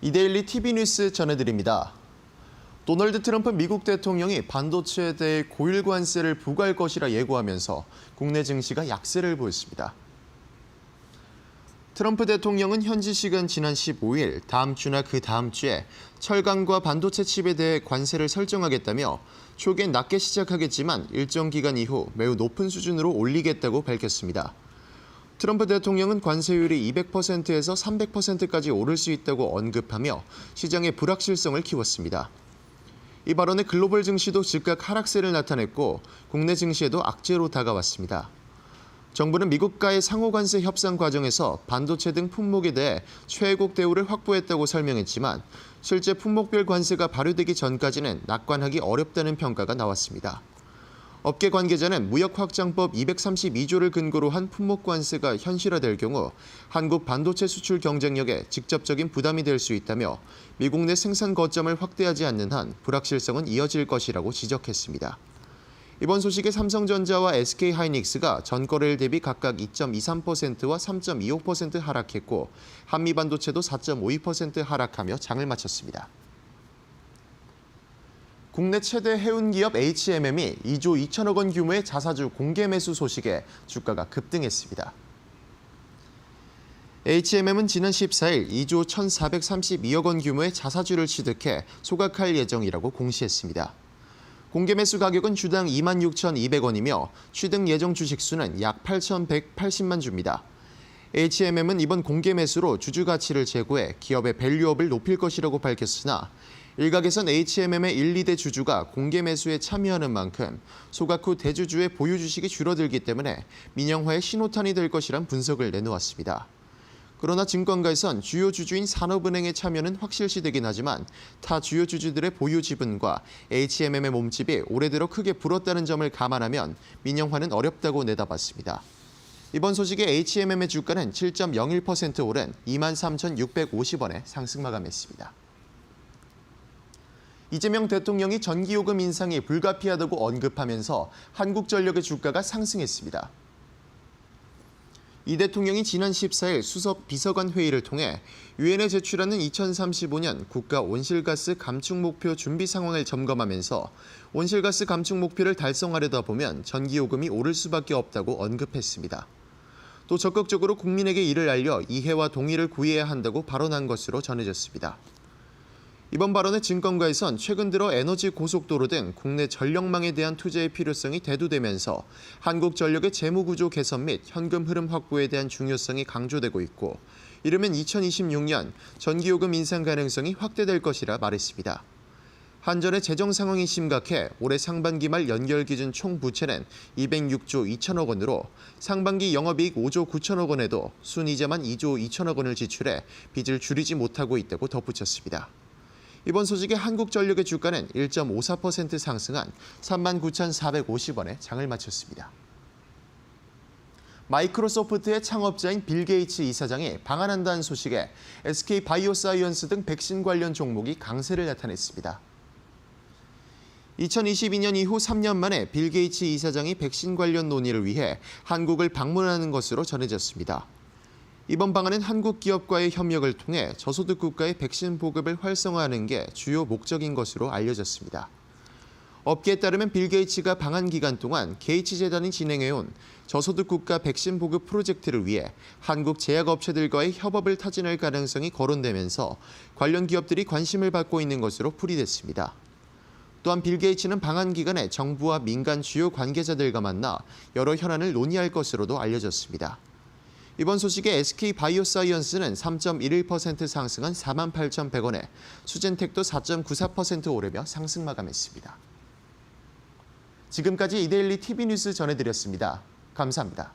이데일리 TV 뉴스 전해드립니다. 도널드 트럼프 미국 대통령이 반도체에 대해 고율 관세를 부과할 것이라 예고하면서 국내 증시가 약세를 보였습니다. 트럼프 대통령은 현지 시간 지난 15일 다음 주나 그 다음 주에 철강과 반도체 칩에 대해 관세를 설정하겠다며 초기엔 낮게 시작하겠지만 일정 기간 이후 매우 높은 수준으로 올리겠다고 밝혔습니다. 트럼프 대통령은 관세율이 200%에서 300%까지 오를 수 있다고 언급하며 시장의 불확실성을 키웠습니다. 이 발언에 글로벌 증시도 즉각 하락세를 나타냈고 국내 증시에도 악재로 다가왔습니다. 정부는 미국과의 상호관세 협상 과정에서 반도체 등 품목에 대해 최애국 대우를 확보했다고 설명했지만 실제 품목별 관세가 발효되기 전까지는 낙관하기 어렵다는 평가가 나왔습니다. 업계 관계자는 무역확장법 232조를 근거로 한 품목 관세가 현실화될 경우 한국 반도체 수출 경쟁력에 직접적인 부담이 될 수 있다며 미국 내 생산 거점을 확대하지 않는 한 불확실성은 이어질 것이라고 지적했습니다. 이번 소식에 삼성전자와 SK하이닉스가 전거래일 대비 각각 2.23%와 3.25% 하락했고 한미반도체도 4.52% 하락하며 장을 마쳤습니다. 국내 최대 해운기업 HMM이 2조 2천억 원 규모의 자사주 공개 매수 소식에 주가가 급등했습니다. HMM은 지난 14일 2조 1,432억 원 규모의 자사주를 취득해 소각할 예정이라고 공시했습니다. 공개 매수 가격은 주당 26,200원이며 취득 예정 주식 수는 약 8,180만 주입니다. HMM은 이번 공개 매수로 주주 가치를 제고해 기업의 밸류업을 높일 것이라고 밝혔으나 일각에선 HMM의 1, 2대 주주가 공개 매수에 참여하는 만큼 소각 후 대주주의 보유 주식이 줄어들기 때문에 민영화의 신호탄이 될 것이란 분석을 내놓았습니다. 그러나 증권가에선 주요 주주인 산업은행의 참여는 확실시되긴 하지만 타 주요 주주들의 보유 지분과 HMM의 몸집이 올해 들어 크게 불었다는 점을 감안하면 민영화는 어렵다고 내다봤습니다. 이번 소식에 HMM의 주가는 7.01% 오른 23,650원에 상승 마감했습니다. 이재명 대통령이 전기요금 인상이 불가피하다고 언급하면서 한국전력의 주가가 상승했습니다. 이 대통령이 지난 14일 수석 비서관 회의를 통해 유엔에 제출하는 2035년 국가 온실가스 감축 목표 준비 상황을 점검하면서 온실가스 감축 목표를 달성하려다 보면 전기요금이 오를 수밖에 없다고 언급했습니다. 또 적극적으로 국민에게 이를 알려 이해와 동의를 구해야 한다고 발언한 것으로 전해졌습니다. 이번 발언에 증권가에선 최근 들어 에너지 고속도로 등 국내 전력망에 대한 투자의 필요성이 대두되면서 한국전력의 재무구조 개선 및 현금 흐름 확보에 대한 중요성이 강조되고 있고 이르면 2026년 전기요금 인상 가능성이 확대될 것이라 말했습니다. 한전의 재정 상황이 심각해 올해 상반기 말 연결 기준 총 부채는 206조 2천억 원으로 상반기 영업이익 5조 9천억 원에도 순이자만 2조 2천억 원을 지출해 빚을 줄이지 못하고 있다고 덧붙였습니다. 이번 소식에 한국전력의 주가는 1.54% 상승한 39,450원에 장을 마쳤습니다. 마이크로소프트의 창업자인 빌 게이츠 이사장이 방한한다는 소식에 SK바이오사이언스 등 백신 관련 종목이 강세를 나타냈습니다. 2022년 이후 3년 만에 빌 게이츠 이사장이 백신 관련 논의를 위해 한국을 방문하는 것으로 전해졌습니다. 이번 방안은 한국 기업과의 협력을 통해 저소득 국가의 백신 보급을 활성화하는 게 주요 목적인 것으로 알려졌습니다. 업계에 따르면 빌 게이츠가 방한 기간 동안 게이츠재단이 진행해온 저소득 국가 백신 보급 프로젝트를 위해 한국 제약업체들과의 협업을 타진할 가능성이 거론되면서 관련 기업들이 관심을 받고 있는 것으로 풀이됐습니다. 또한 빌 게이츠는 방한 기간에 정부와 민간 주요 관계자들과 만나 여러 현안을 논의할 것으로도 알려졌습니다. 이번 소식에 SK바이오사이언스는 3.11% 상승한 48,100원에 수젠텍도 4.94% 오르며 상승 마감했습니다. 지금까지 이데일리 TV 뉴스 전해드렸습니다. 감사합니다.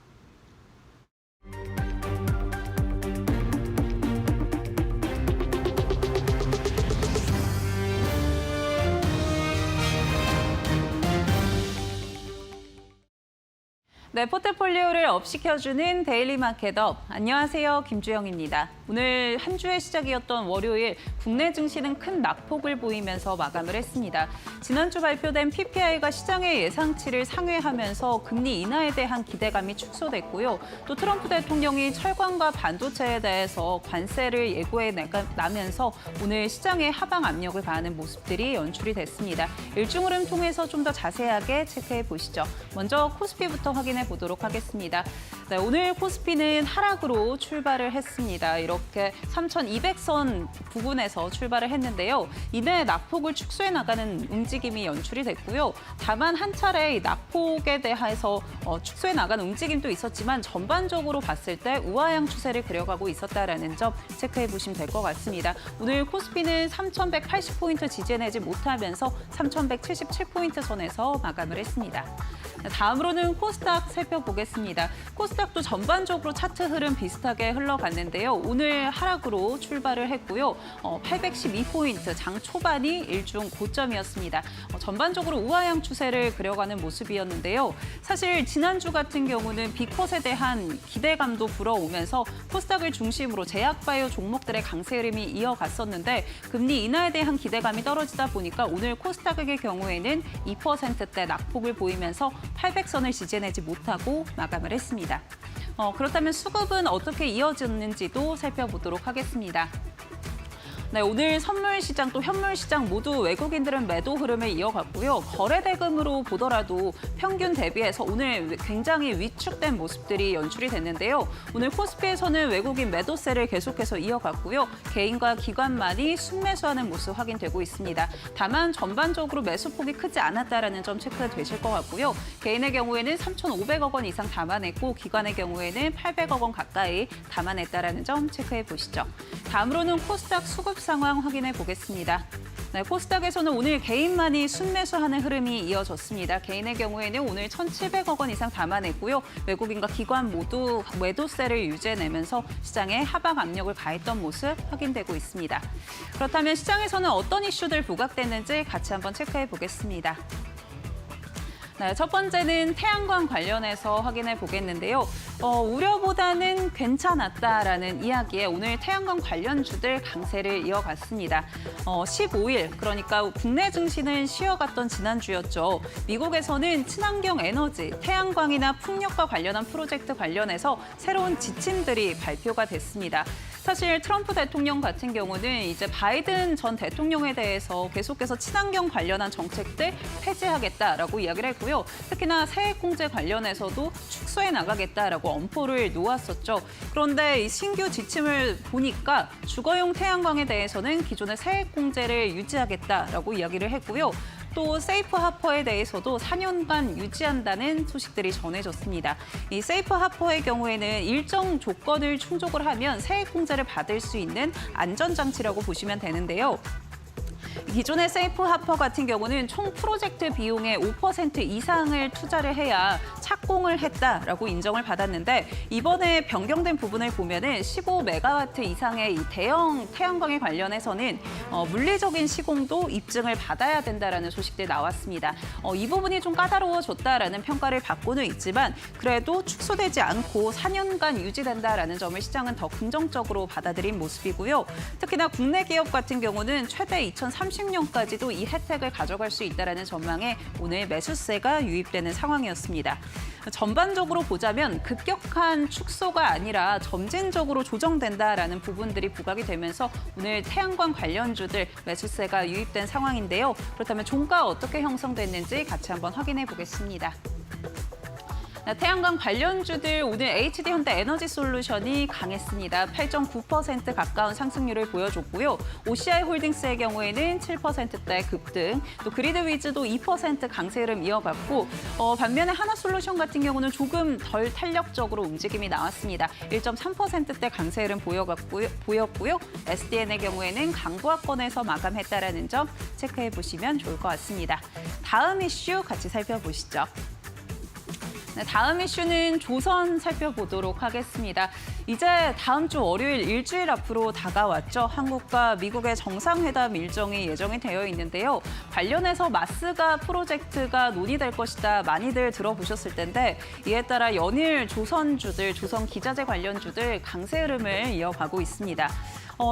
네, 포트폴리오를 업시켜주는 데일리 마켓업. 안녕하세요, 김주영입니다. 오늘 한 주의 시작이었던 월요일 국내 증시는 큰 낙폭을 보이면서 마감을 했습니다. 지난주 발표된 PPI가 시장의 예상치를 상회하면서 금리 인하에 대한 기대감이 축소됐고요. 또 트럼프 대통령이 철강과 반도체에 대해서 관세를 예고해 나면서 오늘 시장의 하방 압력을 가하는 모습들이 연출이 됐습니다. 일중 흐름 통해서 좀 더 자세하게 체크해 보시죠. 먼저 코스피부터 확인해 보도록 하겠습니다. 네, 오늘 코스피는 하락으로 출발을 했습니다. 이렇게 3,200선 부근에서 출발을 했는데요. 이내 낙폭을 축소해 나가는 움직임이 연출이 됐고요. 다만 한 차례 낙폭에 대해서 축소해 나가는 움직임도 있었지만 전반적으로 봤을 때 우하향 추세를 그려가고 있었다는 점 체크해 보시면 될 것 같습니다. 오늘 코스피는 3,180포인트 지지해내지 못하면서 3,177포인트 선에서 마감을 했습니다. 다음으로는 코스닥 살펴보겠습니다. 코스닥도 전반적으로 차트 흐름 비슷하게 흘러갔는데요. 오늘 하락으로 출발을 했고요. 812포인트, 장 초반이 일중 고점이었습니다. 전반적으로 우하향 추세를 그려가는 모습이었는데요. 사실 지난주 같은 경우는 빅컷에 대한 기대감도 불어오면서 코스닥을 중심으로 제약바이오 종목들의 강세 흐름이 이어갔었는데 금리 인하에 대한 기대감이 떨어지다 보니까 오늘 코스닥의 경우에는 2%대 낙폭을 보이면서 800선을 지지해내지 못하고 마감을 했습니다. 그렇다면 수급은 어떻게 이어졌는지도 살펴보도록 하겠습니다. 네, 오늘 선물 시장 또 현물 시장 모두 외국인들은 매도 흐름을 이어갔고요. 거래 대금으로 보더라도 평균 대비해서 오늘 굉장히 위축된 모습들이 연출이 됐는데요. 오늘 코스피에서는 외국인 매도세를 계속해서 이어갔고요. 개인과 기관만이 순매수하는 모습 확인되고 있습니다. 다만 전반적으로 매수폭이 크지 않았다는 점 체크되실 것 같고요. 개인의 경우에는 3,500억 원 이상 담아냈고 기관의 경우에는 800억 원 가까이 담아냈다는 점 체크해 보시죠. 다음으로는 코스닥 수급 상황 확인해 보겠습니다. 네, 코스닥에서는 오늘 개인만이 순매수하는 흐름이 이어졌습니다. 개인의 경우에는 오늘 1,700억 원 이상 담아냈고요. 외국인과 기관 모두 매도세를 유지해내면서 시장에 하방 압력을 가했던 모습 확인되고 있습니다. 그렇다면 시장에서는 어떤 이슈들 부각됐는지 같이 한번 체크해 보겠습니다. 네, 첫 번째는 태양광 관련해서 확인해 보겠는데요. 우려보다는 괜찮았다라는 이야기에 오늘 태양광 관련주들 강세를 이어갔습니다. 15일, 그러니까 국내 증시는 쉬어갔던 지난주였죠. 미국에서는 친환경 에너지, 태양광이나 풍력과 관련한 프로젝트 관련해서 새로운 지침들이 발표가 됐습니다. 사실 트럼프 대통령 같은 경우는 이제 바이든 전 대통령에 대해서 계속해서 친환경 관련한 정책들 폐지하겠다라고 이야기를 했고요. 특히나 세액공제 관련해서도 축소해 나가겠다라고 엄포를 놓았었죠. 그런데 이 신규 지침을 보니까 주거용 태양광에 대해서는 기존의 세액공제를 유지하겠다라고 이야기를 했고요. 또 세이프 하퍼에 대해서도 4년간 유지한다는 소식들이 전해졌습니다. 이 세이프 하퍼의 경우에는 일정 조건을 충족을 하면 세액 공제를 받을 수 있는 안전장치라고 보시면 되는데요. 기존의 세이프 하퍼 같은 경우는 총 프로젝트 비용의 5% 이상을 투자를 해야 착공을 했다라고 인정을 받았는데 이번에 변경된 부분을 보면은 15메가와트 이상의 이 대형 태양광에 관련해서는 물리적인 시공도 입증을 받아야 된다라는 소식들이 나왔습니다. 이 부분이 좀 까다로워졌다라는 평가를 받고는 있지만 그래도 축소되지 않고 4년간 유지된다라는 점을 시장은 더 긍정적으로 받아들인 모습이고요. 특히나 국내 기업 같은 경우는 최대 2030년까지도 이 혜택을 가져갈 수 있다는 전망에 오늘 매수세가 유입되는 상황이었습니다. 전반적으로 보자면 급격한 축소가 아니라 점진적으로 조정된다라는 부분들이 부각이 되면서 오늘 태양광 관련주들 매수세가 유입된 상황인데요. 그렇다면 종가 어떻게 형성됐는지 같이 한번 확인해 보겠습니다. 태양광 관련주들 오늘 HD현대 에너지솔루션이 강했습니다. 8.9% 가까운 상승률을 보여줬고요. OCI홀딩스의 경우에는 7%대 급등, 또 그리드위즈도 2% 강세 흐름 이어갔고 반면에 하나솔루션 같은 경우는 조금 덜 탄력적으로 움직임이 나왔습니다. 1.3%대 강세 흐름 보였고요. SDN의 경우에는 강보합권에서 마감했다라는 점 체크해 보시면 좋을 것 같습니다. 다음 이슈 같이 살펴보시죠. 네, 다음 이슈는 조선 살펴보도록 하겠습니다. 이제 다음 주 월요일 일주일 앞으로 다가왔죠. 한국과 미국의 정상회담 일정이 예정이 되어 있는데요. 관련해서 마스가 프로젝트가 논의될 것이다 많이들 들어보셨을 텐데 이에 따라 연일 조선주들, 조선 기자재 관련주들 강세 흐름을 이어가고 있습니다.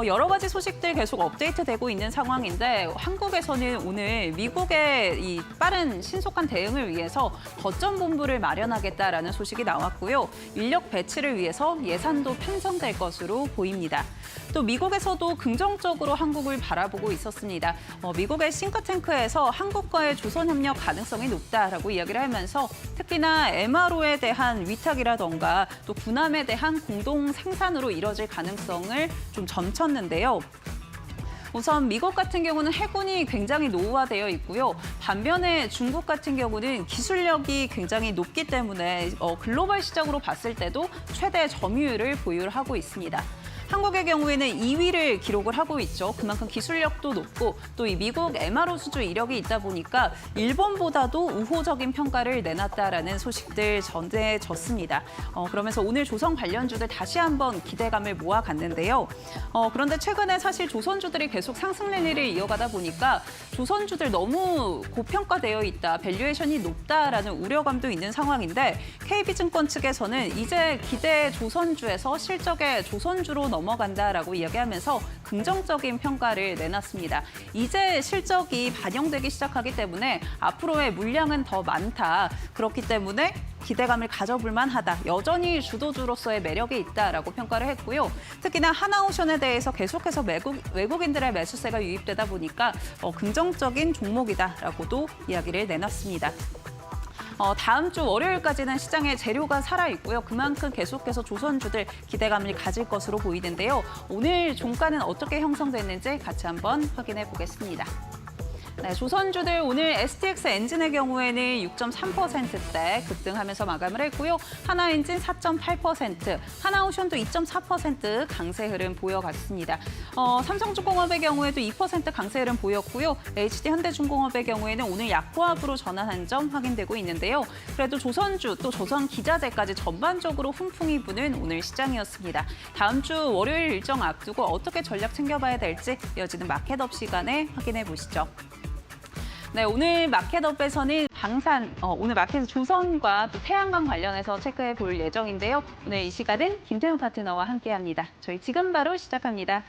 여러 가지 소식들 계속 업데이트되고 있는 상황인데 한국에서는 오늘 미국의 이 빠른 신속한 대응을 위해서 거점 본부를 마련하겠다라는 소식이 나왔고요. 인력 배치를 위해서 예산도 편성될 것으로 보입니다. 또 미국에서도 긍정적으로 한국을 바라보고 있었습니다. 미국의 싱크탱크에서 한국과의 조선 협력 가능성이 높다라고 이야기를 하면서 특히나 MRO에 대한 위탁이라던가 또 군함에 대한 공동 생산으로 이뤄질 가능성을 좀 점쳤는데요. 우선 미국 같은 경우는 해군이 굉장히 노후화되어 있고요. 반면에 중국 같은 경우는 기술력이 굉장히 높기 때문에 글로벌 시장으로 봤을 때도 최대 점유율을 보유하고 있습니다. 한국의 경우에는 2위를 기록을 하고 있죠. 그만큼 기술력도 높고 또 이 미국 MRO 수주 이력이 있다 보니까 일본보다도 우호적인 평가를 내놨다라는 소식들 전해졌습니다. 그러면서 오늘 조선 관련주들 다시 한번 기대감을 모아갔는데요. 그런데 최근에 사실 조선주들이 계속 상승 랠리를 이어가다 보니까 조선주들 너무 고평가되어 있다, 밸류에이션이 높다라는 우려감도 있는 상황인데 KB증권 측에서는 이제 기대 조선주에서 실적의 조선주로 넘어간다라고 이야기하면서 긍정적인 평가를 내놨습니다. 이제 실적이 반영되기 시작하기 때문에 앞으로의 물량은 더 많다. 그렇기 때문에 기대감을 가져볼 만하다. 여전히 주도주로서의 매력이 있다라고 평가를 했고요. 특히나 하나오션에 대해서 계속해서 외국인들의 매수세가 유입되다 보니까 긍정적인 종목이다라고도 이야기를 내놨습니다. 다음 주 월요일까지는 시장에 재료가 살아있고요. 그만큼 계속해서 조선주들 기대감을 가질 것으로 보이는데요. 오늘 종가는 어떻게 형성됐는지 같이 한번 확인해 보겠습니다. 네, 조선주들 오늘 STX 엔진의 경우에는 6.3%대 급등하면서 마감을 했고요. 하나엔진 4.8%, 하나오션도 2.4% 강세 흐름 보여갔습니다. 삼성중공업의 경우에도 2% 강세 흐름 보였고요. HD 현대중공업의 경우에는 오늘 약보합으로 전환한 점 확인되고 있는데요. 그래도 조선주 또 조선 기자재까지 전반적으로 훈풍이 부는 오늘 시장이었습니다. 다음 주 월요일 일정 앞두고 어떻게 전략 챙겨봐야 될지 이어지는 마켓업 시간에 확인해 보시죠. 네, 오늘 마켓업에서는 오늘 마켓 조선과 또 태양광 관련해서 체크해 볼 예정인데요. 오늘 이 시간은 김태훈 파트너와 함께합니다. 저희 지금 바로 시작합니다.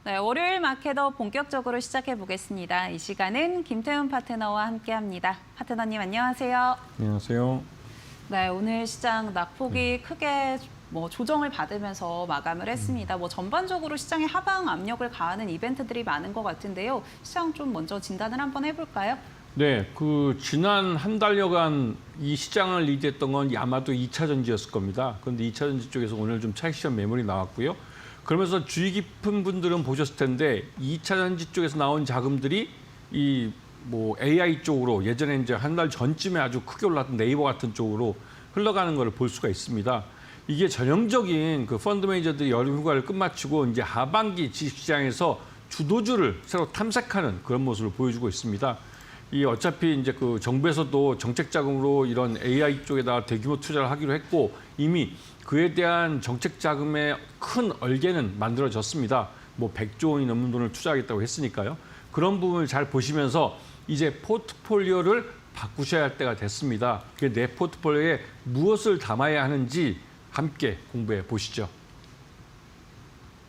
네, 월요일 마케터 본격적으로 시작해 보겠습니다. 이 시간은 김태훈 파트너와 함께합니다. 파트너님 안녕하세요. 안녕하세요. 네, 오늘 시장 낙폭이 크게 조정을 받으면서 마감을 했습니다. 전반적으로 시장에 하방 압력을 가하는 이벤트들이 많은 것 같은데요. 시장 좀 먼저 진단을 한번 해볼까요? 네, 지난 한 달여간 이 시장을 리드했던 건 아마도 2차 전지였을 겁니다. 그런데 2차 전지 쪽에서 오늘 좀 차익 실현 매물이 나왔고요. 그러면서 주의 깊은 분들은 보셨을 텐데 2차 전지 쪽에서 나온 자금들이 AI 쪽으로 예전에 이제 한 달 전쯤에 아주 크게 올랐던 네이버 같은 쪽으로 흘러가는 것을 볼 수가 있습니다. 이게 전형적인 펀드 매니저들이 여름 휴가를 끝마치고 이제 하반기 주식시장에서 주도주를 새로 탐색하는 그런 모습을 보여주고 있습니다. 어차피 이제 정부에서도 정책 자금으로 이런 AI 쪽에다가 대규모 투자를 하기로 했고 이미 그에 대한 정책 자금의 큰 얼개는 만들어졌습니다. 100조 원이 넘는 돈을 투자하겠다고 했으니까요. 그런 부분을 잘 보시면서 이제 포트폴리오를 바꾸셔야 할 때가 됐습니다. 내 포트폴리오에 무엇을 담아야 하는지 함께 공부해 보시죠.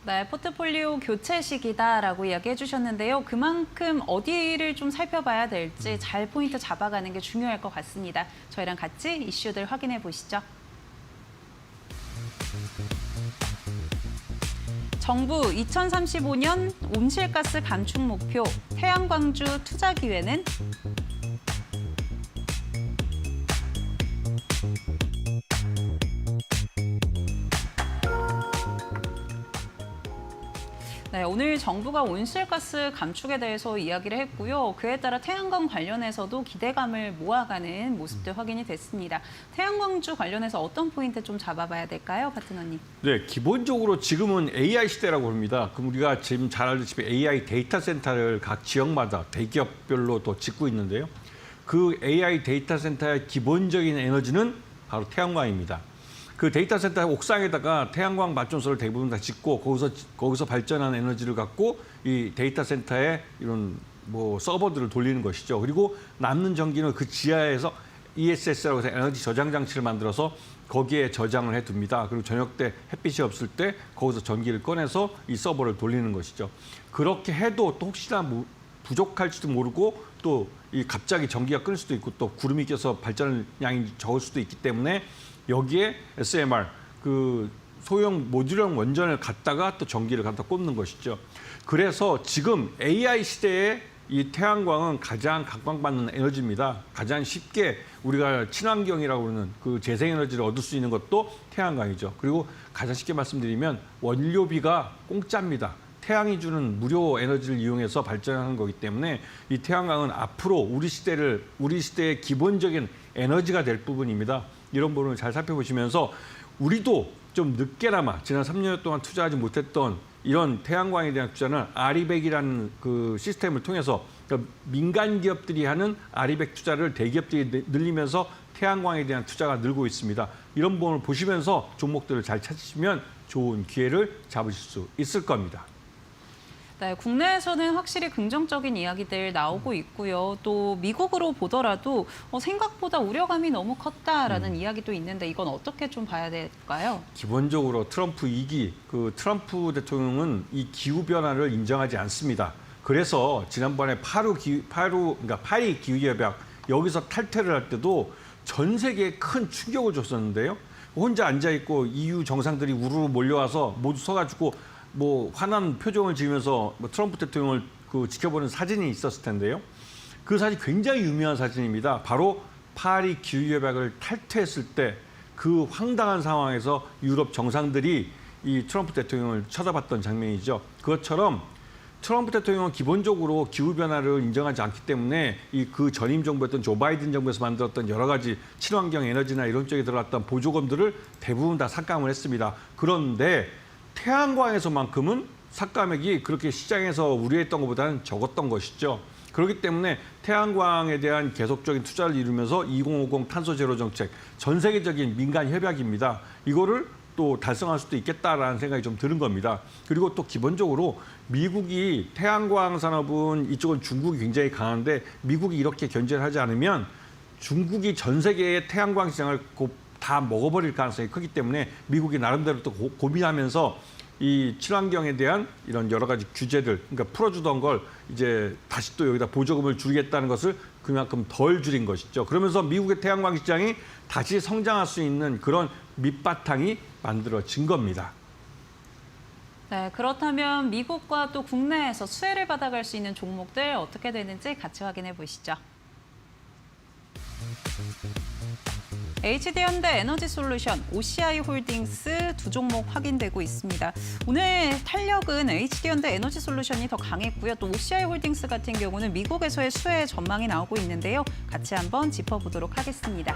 네, 포트폴리오 교체 시기다라고 이야기해 주셨는데요. 그만큼 어디를 좀 살펴봐야 될지 잘 포인트 잡아가는 게 중요할 것 같습니다. 저희랑 같이 이슈들 확인해 보시죠. 정부 2035년 온실가스 감축 목표, 태양광주 투자 기회는? 네, 오늘 정부가 온실가스 감축에 대해서 이야기를 했고요. 그에 따라 태양광 관련해서도 기대감을 모아가는 모습도 확인이 됐습니다. 태양광주 관련해서 어떤 포인트 좀 잡아봐야 될까요, 파트너님? 네, 기본적으로 지금은 AI 시대라고 합니다. 그럼 우리가 지금 잘 알다시피 AI 데이터 센터를 각 지역마다 대기업별로 또 짓고 있는데요. 그 AI 데이터 센터의 기본적인 에너지는 바로 태양광입니다. 그 데이터 센터 옥상에다가 태양광 발전소를 대부분 다 짓고 거기서 발전한 에너지를 갖고 이 데이터 센터에 이런 서버들을 돌리는 것이죠. 그리고 남는 전기는 그 지하에서 ESS라고 해서 에너지 저장 장치를 만들어서 거기에 저장을 해둡니다. 그리고 저녁 때 햇빛이 없을 때 거기서 전기를 꺼내서 이 서버를 돌리는 것이죠. 그렇게 해도 또 혹시나 부족할지도 모르고 또 갑자기 전기가 끊을 수도 있고 또 구름이 껴서 발전량이 적을 수도 있기 때문에 여기에 SMR, 소형 모듈형 원전을 갖다가 또 전기를 갖다 꽂는 것이죠. 그래서 지금 AI 시대에 이 태양광은 가장 각광받는 에너지입니다. 가장 쉽게 우리가 친환경이라고 그러는 그 재생에너지를 얻을 수 있는 것도 태양광이죠. 그리고 가장 쉽게 말씀드리면 원료비가 공짜입니다. 태양이 주는 무료 에너지를 이용해서 발전하는 거기 때문에 이 태양광은 앞으로 우리 시대의 기본적인 에너지가 될 부분입니다. 이런 부분을 잘 살펴보시면서 우리도 좀 늦게나마 지난 3년 동안 투자하지 못했던 이런 태양광에 대한 투자는 아리백이라는 그 시스템을 통해서 그러니까 민간 기업들이 하는 아리백 투자를 대기업들이 늘리면서 태양광에 대한 투자가 늘고 있습니다. 이런 부분을 보시면서 종목들을 잘 찾으시면 좋은 기회를 잡으실 수 있을 겁니다. 네, 국내에서는 확실히 긍정적인 이야기들 나오고 있고요. 또 미국으로 보더라도 생각보다 우려감이 너무 컸다라는 이야기도 있는데 이건 어떻게 좀 봐야 될까요? 기본적으로 트럼프 2기, 트럼프 대통령은 이 기후 변화를 인정하지 않습니다. 그래서 지난번에 파리 기후협약 여기서 탈퇴를 할 때도 전 세계에 큰 충격을 줬었는데요. 혼자 앉아 있고 EU 정상들이 우르르 몰려와서 모두 서가지고 화난 표정을 지으면서 트럼프 대통령을 지켜보는 사진이 있었을 텐데요. 그 사진이 굉장히 유명한 사진입니다. 바로 파리 기후협약을 탈퇴했을 때 그 황당한 상황에서 유럽 정상들이 이 트럼프 대통령을 쳐다봤던 장면이죠. 그것처럼 트럼프 대통령은 기본적으로 기후변화를 인정하지 않기 때문에 그 전임 정부였던 조 바이든 정부에서 만들었던 여러 가지 친환경 에너지나 이런 쪽에 들어갔던 보조금들을 대부분 다 삭감을 했습니다. 그런데 태양광에서만큼은 삭감액이 그렇게 시장에서 우려했던 것보다는 적었던 것이죠. 그렇기 때문에 태양광에 대한 계속적인 투자를 이루면서 2050 탄소 제로 정책, 전 세계적인 민간 협약입니다. 이거를 또 달성할 수도 있겠다라는 생각이 좀 드는 겁니다. 그리고 또 기본적으로 미국이 태양광 산업은 이쪽은 중국이 굉장히 강한데 미국이 이렇게 견제를 하지 않으면 중국이 전 세계의 태양광 시장을 다 먹어버릴 가능성이 크기 때문에 미국이 나름대로 또 고민하면서 이 친환경에 대한 이런 여러 가지 규제들, 그러니까 풀어주던 걸 이제 다시 또 여기다 보조금을 줄이겠다는 것을 그만큼 덜 줄인 것이죠. 그러면서 미국의 태양광 시장이 다시 성장할 수 있는 그런 밑바탕이 만들어진 겁니다. 네, 그렇다면 미국과 또 국내에서 수혜를 받아갈 수 있는 종목들 어떻게 되는지 같이 확인해 보시죠. HD현대 에너지솔루션, OCI홀딩스 두 종목 확인되고 있습니다. 오늘 탄력은 HD현대 에너지솔루션이 더 강했고요. 또 OCI홀딩스 같은 경우는 미국에서의 수혜 전망이 나오고 있는데요. 같이 한번 짚어보도록 하겠습니다.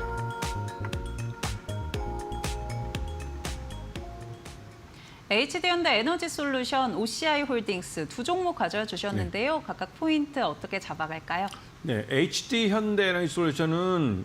HD현대 에너지솔루션, OCI홀딩스 두 종목 가져와 주셨는데요. 각각 포인트 어떻게 잡아갈까요? 네, HD 현대에너지솔루션은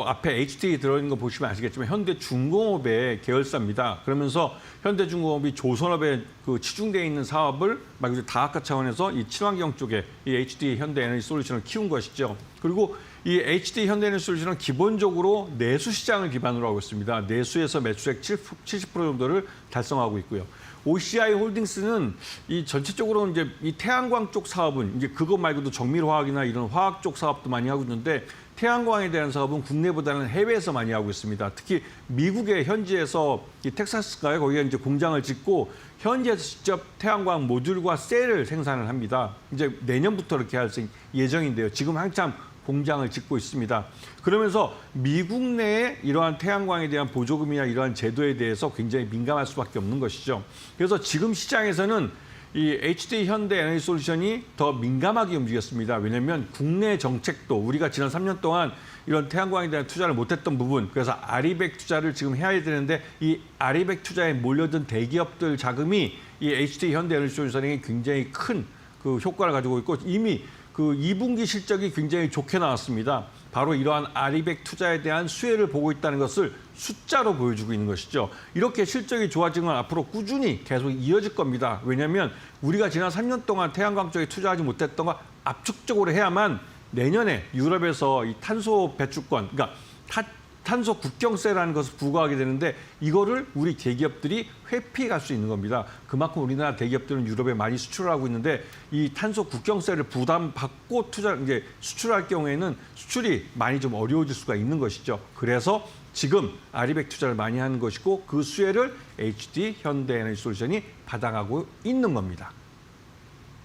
앞에 HD 들어있는 거 보시면 아시겠지만 현대중공업의 계열사입니다. 그러면서 현대중공업이 조선업에 치중되어 있는 사업을 말 그대로 다각화 차원에서 이 친환경 쪽에 이 HD 현대에너지솔루션을 키운 것이죠. 그리고 이 HD 현대에너지솔루션은 기본적으로 내수 시장을 기반으로 하고 있습니다. 내수에서 매출액 70% 정도를 달성하고 있고요. OCI홀딩스는 이 전체적으로 이제 이 태양광 쪽 사업은 이제 그것 말고도 정밀화학이나 이런 화학 쪽 사업도 많이 하고 있는데 태양광에 대한 사업은 국내보다는 해외에서 많이 하고 있습니다. 특히 미국의 현지에서 이 텍사스가에 거기에 이제 공장을 짓고 현지에서 직접 태양광 모듈과 셀을 생산을 합니다. 이제 내년부터 이렇게 할 예정인데요. 지금 한참 공장을 짓고 있습니다. 그러면서 미국 내에 이러한 태양광에 대한 보조금이나 이러한 제도에 대해서 굉장히 민감할 수밖에 없는 것이죠. 그래서 지금 시장에서는 이 HD 현대에너지솔루션이 더 민감하게 움직였습니다. 왜냐하면 국내 정책도 우리가 지난 3년 동안 이런 태양광에 대한 투자를 못했던 부분, 그래서 아리백 투자를 지금 해야 되는데 이 아리백 투자에 몰려든 대기업들 자금이 이 HD 현대에너지솔루션에게 굉장히 큰 효과를 가지고 있고 이미 2분기 실적이 굉장히 좋게 나왔습니다. 바로 이러한 아리백 투자에 대한 수혜를 보고 있다는 것을 숫자로 보여주고 있는 것이죠. 이렇게 실적이 좋아진 건 앞으로 꾸준히 계속 이어질 겁니다. 왜냐하면 우리가 지난 3년 동안 태양광 쪽에 투자하지 못했던 거 압축적으로 해야만 내년에 유럽에서 이 탄소 배출권, 그러니까 탄소 국경세라는 것을 부과하게 되는데 이거를 우리 대기업들이 회피할 수 있는 겁니다. 그만큼 우리나라 대기업들은 유럽에 많이 수출을 하고 있는데 이 탄소 국경세를 부담받고 이제 수출할 경우에는 수출이 많이 좀 어려워질 수가 있는 것이죠. 그래서 지금 아리백 투자를 많이 하는 것이고 그 수혜를 HD 현대에너지솔루션이 받아가고 있는 겁니다.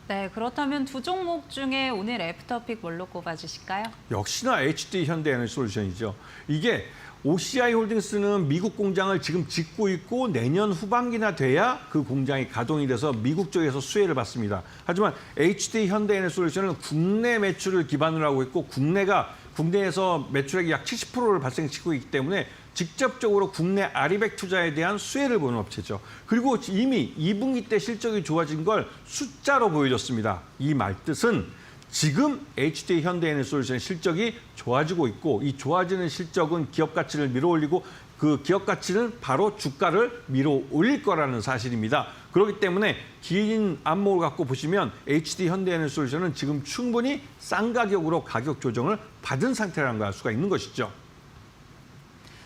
네, 그렇다면 두 종목 중에 오늘 애프터픽 뭘로 꼽아주실까요? 역시나 HD 현대에너지솔루션이죠. 이게 OCI홀딩스는 미국 공장을 지금 짓고 있고 내년 후반기나 돼야 그 공장이 가동이 돼서 미국 쪽에서 수혜를 받습니다. 하지만 HD 현대에너지솔루션은 국내 매출을 기반으로 하고 있고 국내에서 매출액이 약 70%를 발생시키고 있기 때문에 직접적으로 국내 아리백 투자에 대한 수혜를 보는 업체죠. 그리고 이미 2분기 때 실적이 좋아진 걸 숫자로 보여줬습니다. 이 말뜻은 지금 HD 현대에너지솔루션의 실적이 좋아지고 있고 이 좋아지는 실적은 기업 가치를 밀어올리고 그 기업 가치는 바로 주가를 밀어올릴 거라는 사실입니다. 그렇기 때문에 긴 안목을 갖고 보시면 HD 현대에너지솔루션은 지금 충분히 싼 가격으로 가격 조정을 받은 상태라는 걸 알 수가 있는 것이죠.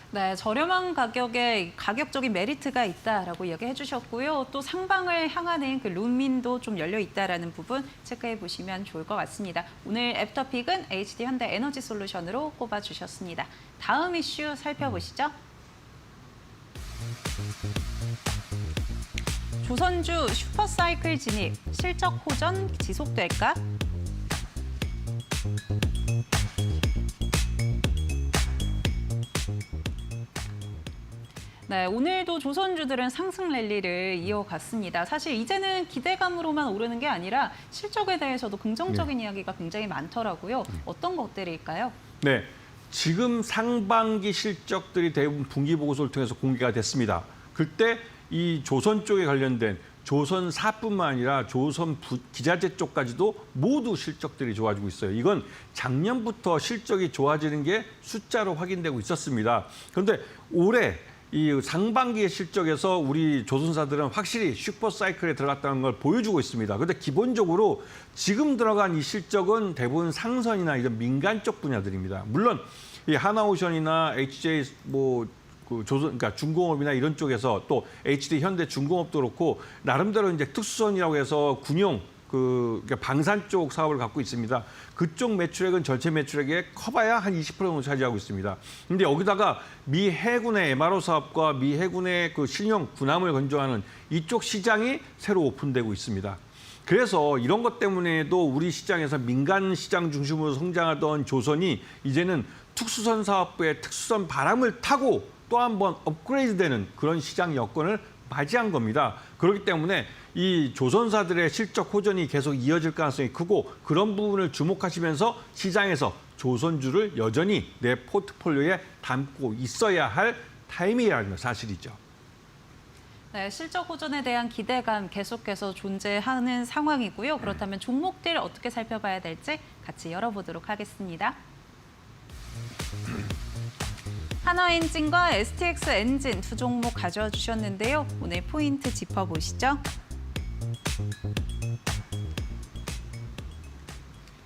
네, 저렴한 가격에 가격적인 메리트가 있다라고 이야기해 주셨고요. 또 상방을 향하는 그 룸민도 좀 열려 있다라는 부분 체크해 보시면 좋을 것 같습니다. 오늘 애프터픽은 HD 현대 에너지 솔루션으로 꼽아 주셨습니다. 다음 이슈 살펴보시죠. 조선주 슈퍼사이클 진입, 실적 호전 지속될까? 네, 오늘도 조선주들은 상승 랠리를 이어갔습니다. 사실 이제는 기대감으로만 오르는 게 아니라 실적에 대해서도 긍정적인 이야기가 굉장히 많더라고요. 어떤 것들일까요? 네, 지금 상반기 실적들이 대부분 분기 보고서를 통해서 공개가 됐습니다. 그때 이 조선 쪽에 관련된 조선사뿐만 아니라 조선 기자재 쪽까지도 모두 실적들이 좋아지고 있어요. 이건 작년부터 실적이 좋아지는 게 숫자로 확인되고 있었습니다. 그런데 올해 이 상반기의 실적에서 우리 조선사들은 확실히 슈퍼사이클에 들어갔다는 걸 보여주고 있습니다. 그런데 기본적으로 지금 들어간 이 실적은 대부분 상선이나 이런 민간 쪽 분야들입니다. 물론 이 하나오션이나 HJ 그러니까 중공업이나 이런 쪽에서 또 HD 현대 중공업도 그렇고 나름대로 이제 특수선이라고 해서 군용 그러니까 방산 쪽 사업을 갖고 있습니다. 그쪽 매출액은 전체 매출액의 커봐야 한 20% 정도 차지하고 있습니다. 근데 여기다가 미 해군의 MRO 사업과 미 해군의 그 신형 군함을 건조하는 이쪽 시장이 새로 오픈되고 있습니다. 그래서 이런 것 때문에도 우리 시장에서 민간 시장 중심으로 성장하던 조선이 이제는 특수선 사업부의 특수선 바람을 타고 또 한 번 업그레이드되는 그런 시장 여건을 맞이한 겁니다. 그렇기 때문에 이 조선사들의 실적 호전이 계속 이어질 가능성이 크고 그런 부분을 주목하시면서 시장에서 조선주를 여전히 내 포트폴리오에 담고 있어야 할 타이밍이라는 건 사실이죠. 네, 실적 호전에 대한 기대감 계속해서 존재하는 상황이고요. 그렇다면 종목들 어떻게 살펴봐야 될지 같이 열어보도록 하겠습니다. 하나엔진과 STX 엔진 두 종목 가져와 주셨는데요. 오늘 포인트 짚어보시죠.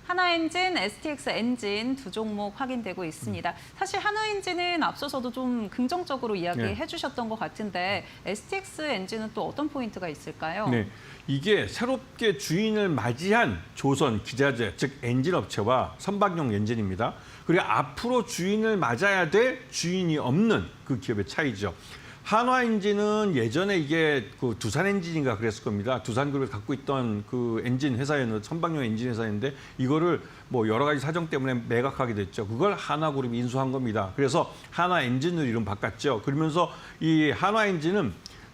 하나엔진, STX 엔진 두 종목 확인되고 있습니다. 사실 하나엔진은 앞서서도 좀 긍정적으로 이야기해 주셨던 것 같은데 STX 엔진은 또 어떤 포인트가 있을까요? 네, 이게 새롭게 주인을 맞이한 조선 기자재, 즉 엔진 업체와 선박용 엔진입니다. 그리고 앞으로 주인을 맞아야 될 주인이 없는 그 기업의 차이죠. 한화엔진은 예전에 이게 그 두산엔진인가 그랬을 겁니다. 두산그룹을 갖고 있던 그 엔진 회사였는데 선박용 엔진 회사였는데 이거를 뭐 여러 가지 사정 때문에 매각하게 됐죠. 그걸 한화그룹이 인수한 겁니다. 그래서 한화엔진으로 이름 바꿨죠. 그러면서 이 한화엔진은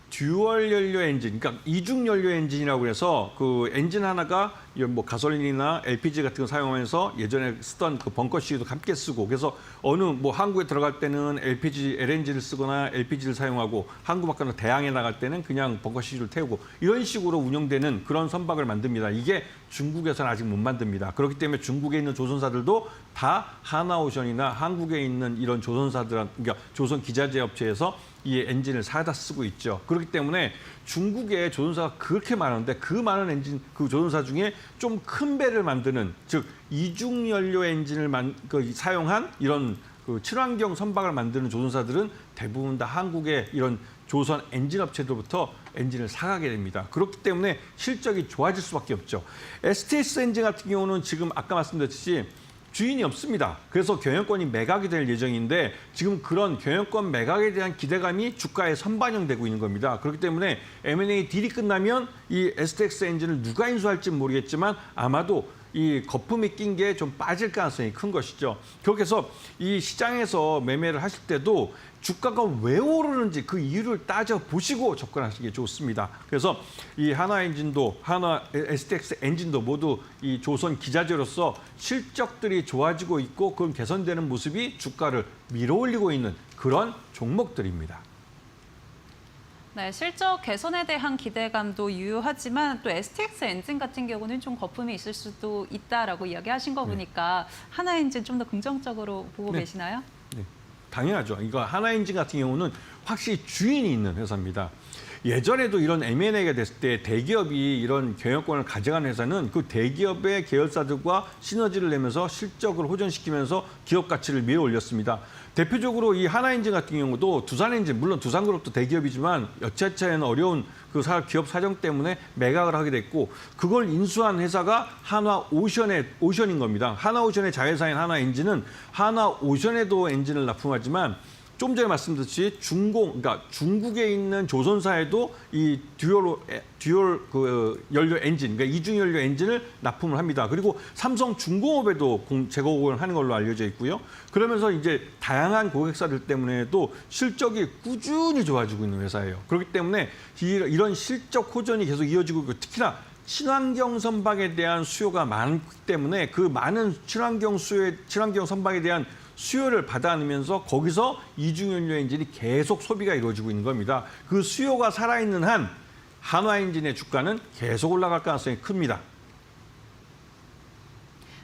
듀얼 연료 엔진, 그러니까 이중 연료 엔진이라고 해서 그 엔진 하나가 뭐 가솔린이나 LPG 같은 거 사용하면서 예전에 쓰던 그 벙커 시유도 함께 쓰고 그래서 어느 뭐 한국에 들어갈 때는 LNG를 쓰거나 LPG를 사용하고 한국 밖으로 대항해 나갈 때는 그냥 벙커 시유를 태우고 이런 식으로 운영되는 그런 선박을 만듭니다. 이게 중국에서는 아직 못 만듭니다. 그렇기 때문에 중국에 있는 조선사들도 다 하나오션이나 한국에 있는 이런 조선사들, 그러니까 조선 기자재 업체에서 이 엔진을 사다 쓰고 있죠. 그렇기 때문에 중국에 조선사가 그렇게 많은데 그 많은 엔진, 그 조선사 중에 좀 큰 배를 만드는, 즉 이중 연료 엔진을 사용한 이런 그 친환경 선박을 만드는 조선사들은 대부분 다 한국의 이런 조선 엔진 업체들부터 엔진을 사가게 됩니다. 그렇기 때문에 실적이 좋아질 수밖에 없죠. STX 엔진 같은 경우는 지금 아까 말씀드렸듯이 주인이 없습니다. 그래서 경영권이 매각이 될 예정인데 지금 그런 경영권 매각에 대한 기대감이 주가에 선반영되고 있는 겁니다. 그렇기 때문에 M&A 딜이 끝나면 이 STX 엔진을 누가 인수할지는 모르겠지만 아마도 이 거품이 낀 게 좀 빠질 가능성이 큰 것이죠. 그렇게 해서 이 시장에서 매매를 하실 때도 주가가 왜 오르는지 그 이유를 따져보시고 접근하시는 게 좋습니다. 그래서 이 하나엔진도 STX 엔진도 모두 이 조선 기자재로서 실적들이 좋아지고 있고 그건 개선되는 모습이 주가를 밀어올리고 있는 그런 종목들입니다. 네, 실적 개선에 대한 기대감도 유효하지만 또 STX 엔진 같은 경우는 좀 거품이 있을 수도 있다라고 이야기하신 거 보니까 하나엔진 좀 더 긍정적으로 보고 계시나요? 네, 당연하죠. 이거 하나엔진 같은 경우는 확실히 주인이 있는 회사입니다. 예전에도 이런 M&A가 됐을 때 대기업이 이런 경영권을 가져간 회사는 그 대기업의 계열사들과 시너지를 내면서 실적을 호전시키면서 기업 가치를 밀어 올렸습니다. 대표적으로 이 하나엔진 같은 경우도 두산엔진, 물론 두산그룹도 대기업이지만 여차하는 어려운 그 기업 사정 때문에 매각을 하게 됐고 그걸 인수한 회사가 하나오션인 겁니다. 하나오션의 자회사인 하나엔진은 하나오션에도 엔진을 납품하지만 좀 전에 말씀드렸듯이 그러니까 중국에 있는 조선사에도 이 듀얼 그 연료 엔진, 그러니까 이중 연료 엔진을 납품을 합니다. 그리고 삼성 중공업에도 재고를 하는 걸로 알려져 있고요. 그러면서 이제 다양한 고객사들 때문에도 실적이 꾸준히 좋아지고 있는 회사예요. 그렇기 때문에 이런 실적 호전이 계속 이어지고 있고 특히나 친환경 선박에 대한 수요가 많기 때문에 그 많은 친환경 선박에 대한 수요를 받아 안으면서 거기서 이중연료 엔진이 계속 소비가 이루어지고 있는 겁니다. 그 수요가 살아있는 한 한화엔진의 주가는 계속 올라갈 가능성이 큽니다.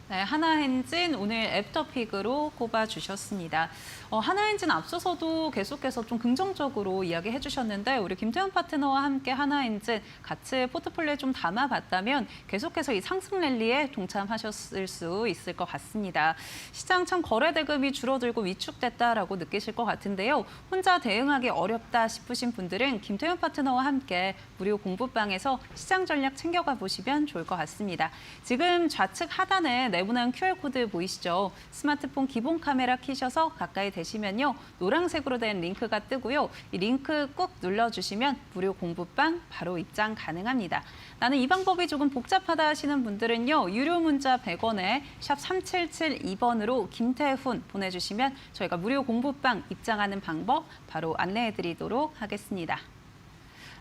네, 하나엔진 오늘 애프터픽으로 꼽아주셨습니다. 하나엔진 앞서서도 계속해서 좀 긍정적으로 이야기해 주셨는데 우리 김태현 파트너와 함께 하나엔진 같이 포트폴리오에 좀 담아봤다면 계속해서 이 상승 랠리에 동참하셨을 수 있을 것 같습니다. 시장 참 거래 대금이 줄어들고 위축됐다라고 느끼실 것 같은데요. 혼자 대응하기 어렵다 싶으신 분들은 김태현 파트너와 함께 무료 공부방에서 시장 전략 챙겨가 보시면 좋을 것 같습니다. 지금 좌측 하단에 네모난 QR코드 보이시죠? 스마트폰 기본 카메라 키셔서 가까이 되시면요. 노란색으로 된 링크가 뜨고요. 이 링크 꾹 눌러주시면 무료 공부방 바로 입장 가능합니다. 나는 이 방법이 조금 복잡하다 하시는 분들은요. 유료 문자 100원에 샵 3772번으로 김태훈 보내주시면 저희가 무료 공부방 입장하는 방법 바로 안내해드리도록 하겠습니다.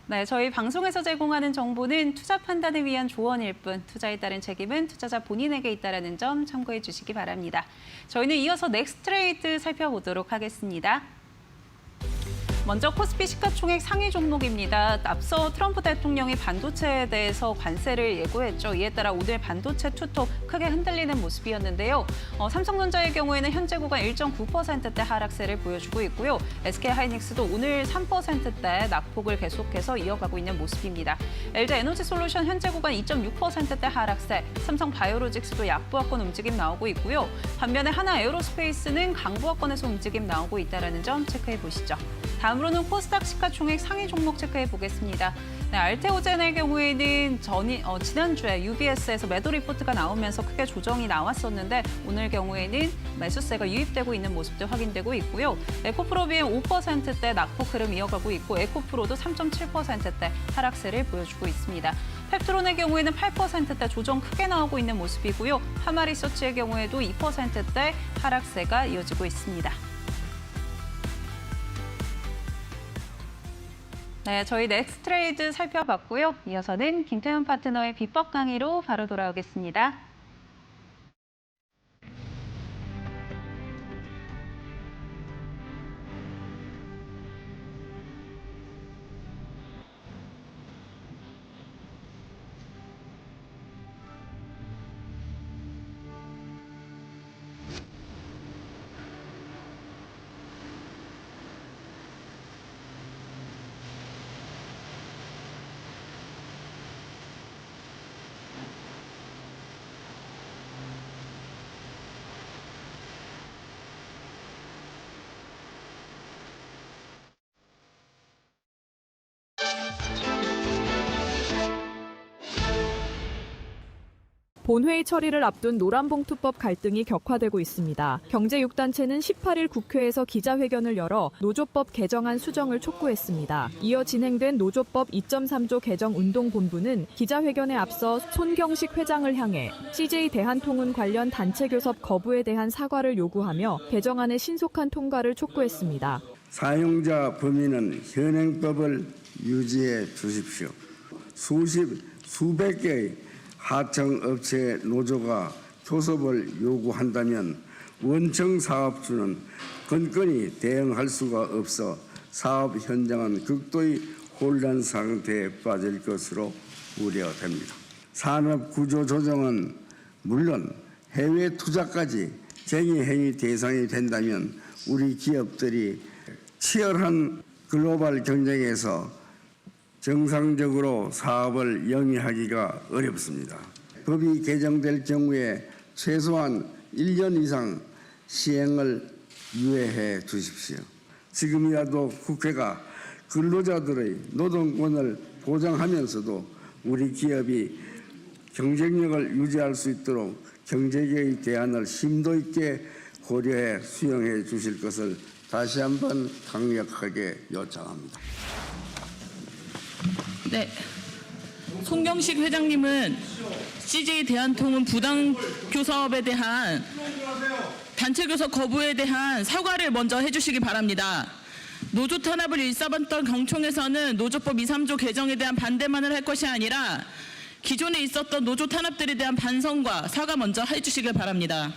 네, 저희 방송에서 제공하는 정보는 투자 판단을 위한 조언일 뿐 투자에 따른 책임은 투자자 본인에게 있다는 점 참고해 주시기 바랍니다. 저희는 이어서 넥스트레이드 살펴보도록 하겠습니다. 먼저 코스피 시가총액 상위 종목입니다. 앞서 트럼프 대통령이 반도체에 대해서 관세를 예고했죠. 이에 따라 오늘 반도체 투톱 크게 흔들리는 모습이었는데요. 삼성전자의 경우에는 현재 구간 1.9%대 하락세를 보여주고 있고요. SK하이닉스도 오늘 3%대 낙폭을 계속해서 이어가고 있는 모습입니다. LG에너지솔루션 현재 구간 2.6%대 하락세, 삼성바이오로직스도 약보합권 움직임 나오고 있고요. 반면에 하나에어로스페이스는 강보합권에서 움직임 나오고 있다는 점 체크해 보시죠. 다음으로는 코스닥 시가총액 상위 종목 체크해 보겠습니다. 네, 알테오젠의 경우에는 지난주에 UBS에서 매도 리포트가 나오면서 크게 조정이 나왔었는데 오늘 경우에는 매수세가 유입되고 있는 모습도 확인되고 있고요. 에코프로비엠 5%대 낙폭 흐름 이어가고 있고 에코프로도 3.7%대 하락세를 보여주고 있습니다. 펩트론의 경우에는 8%대 조정 크게 나오고 있는 모습이고요. 하마리서치의 경우에도 2%대 하락세가 이어지고 있습니다. 네, 저희 넥스트레이드 살펴봤고요. 이어서는 김태훈 파트너의 비법 강의로 바로 돌아오겠습니다. 본회의 처리를 앞둔 노란봉투법 갈등이 격화되고 있습니다. 경제 6단체는 18일 국회에서 기자회견을 열어 노조법 개정안 수정을 촉구했습니다. 이어 진행된 노조법 2.3조 개정 운동본부는 기자회견에 앞서 손경식 회장을 향해 CJ 대한통운 관련 단체 교섭 거부에 대한 사과를 요구하며 개정안의 신속한 통과를 촉구했습니다. 사용자 범위는 현행법을 유지해 주십시오. 수백 개의 하청업체 노조가 교섭을 요구한다면 원청 사업주는 건건히 대응할 수가 없어 사업 현장은 극도의 혼란 상태에 빠질 것으로 우려됩니다. 산업 구조 조정은 물론 해외 투자까지 쟁의 행위 대상이 된다면 우리 기업들이 치열한 글로벌 경쟁에서 정상적으로 사업을 영위하기가 어렵습니다. 법이 개정될 경우에 최소한 1년 이상 시행을 유예해 주십시오. 지금이라도 국회가 근로자들의 노동권을 보장하면서도 우리 기업이 경쟁력을 유지할 수 있도록 경제계의 대안을 심도 있게 고려해 수용해 주실 것을 다시 한번 강력하게 요청합니다. 네, 손경식 회장님은 CJ 대한통운 부당 교섭에 대한 단체 교섭 거부에 대한 사과를 먼저 해주시기 바랍니다. 노조 탄압을 일삼았던 경총에서는 노조법 2, 3조 개정에 대한 반대만을 할 것이 아니라 기존에 있었던 노조 탄압들에 대한 반성과 사과 먼저 해주시길 바랍니다.